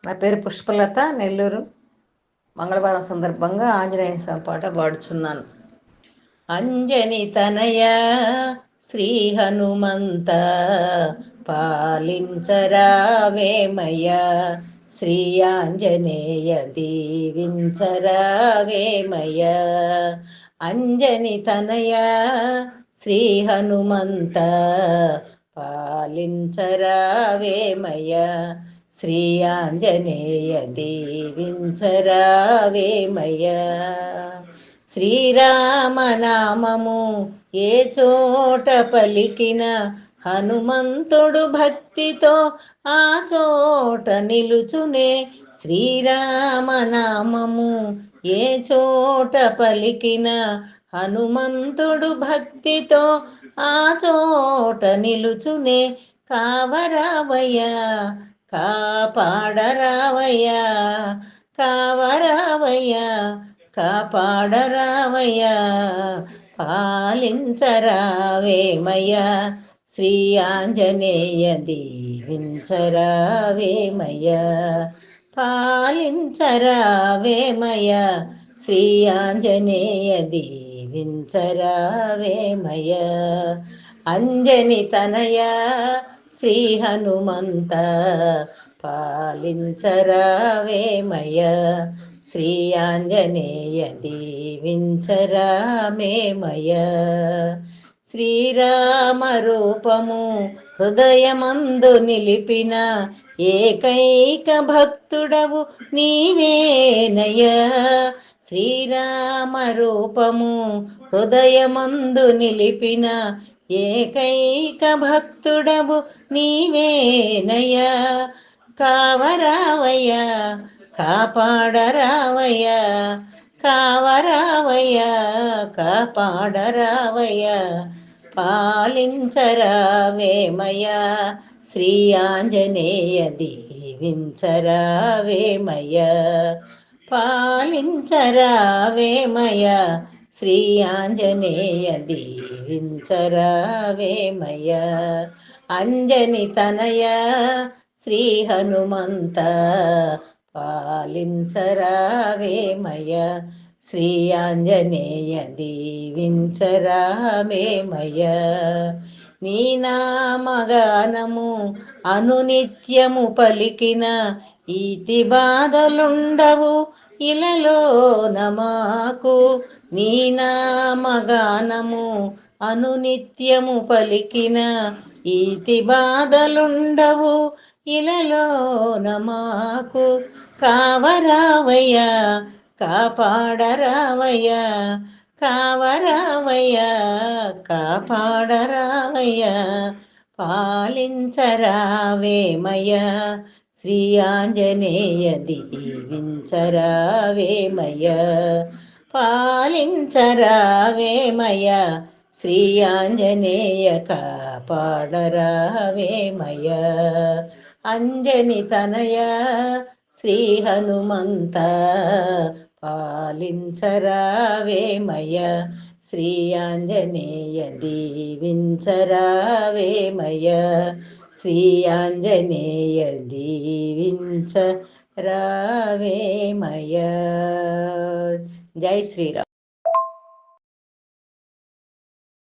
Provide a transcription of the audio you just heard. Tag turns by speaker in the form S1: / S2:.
S1: నా పేరు పుష్పలత, నెల్లూరు. మంగళవారం సందర్భంగా ఆంజనేయ స్వామి పాట పాడుచున్నాను. అంజని తనయ శ్రీ హనుమంత పాలించరావేమయ, శ్రీ ఆంజనేయ దీవించరావేమయ. అంజని తనయ శ్రీ హనుమంత పాలించరావేమయ, శ్రీ ఆంజనేయ దీవించరావేమయ. శ్రీరామనామము ఏ చోట పలికిన హనుమంతుడు భక్తితో ఆ చోట నిలుచునే. శ్రీరామనామము ఏ చోట పలికిన హనుమంతుడు భక్తితో ఆ చోట నిలుచునే. కావరావయ్యా కాపాడరావయ్యా, కావరావయ్యా కాపాడరావయ్యా, పాలించరావేమయ్యా, శ్రీ ఆంజనేయ దీవించరావేమయ్యా. పాలించరావేమయ్యా, శ్రీ ఆంజనేయ దీవించరావేమయ్యా. అంజని తనయ శ్రీ హనుమంత పాలించరావేమయ, శ్రీ ఆంజనేయ దీవించరావేమయ. శ్రీరామ రూపము హృదయమందు నిలిపిన ఏకైక భక్తుడవు నీవేనయ్యా. శ్రీరామ రూపము హృదయమందు నిలిపిన ఏకైక భక్తుడవు నీవేనయ్యా. కావరావయ్యా కాపాడరావయ్యా, కావరావయ్యా కాపాడరావయ్యా, పాలించరావేమయ్యా, శ్రీ ఆంజనేయ దీవించరావేమయ్యా. పాలించరావేమయ్యా, శ్రీ ఆంజనేయ దీవించరావేమయ్యా. అంజని తనయ శ్రీ హనుమంత పాలించరావేమయ్యా, శ్రీ ఆంజనేయ దీవించరావేమయ్యా. నీ నామగానము అనునిత్యము పలికిన ఈతి బాధలుండవు ఇలలోన మాకు. నీ నామగానము అనునిత్యము పలికిన ఈతి బాధలుండవు ఇలలోన మాకు. కావరావయ్యా కాపాడరావయ్యా, కావరావయ్యా కాపాడరావయ్యా, పాలించరావేమయ్యా, శ్రీ ఆంజనేయ దీవించరావేమయ్యా. పాలించరావేమయ్యా, శ్రీ ఆంజనేయ కాపాడరావేమయ్యా. అంజని తనయ శ్రీ హనుమంత పాలించరావేమయ్యా, శ్రీ ఆంజనేయ దీవించరావేమయ్యా, శ్రీ ఆంజనేయ దీవించరావేమయ్యా. జై శ్రీరామ్.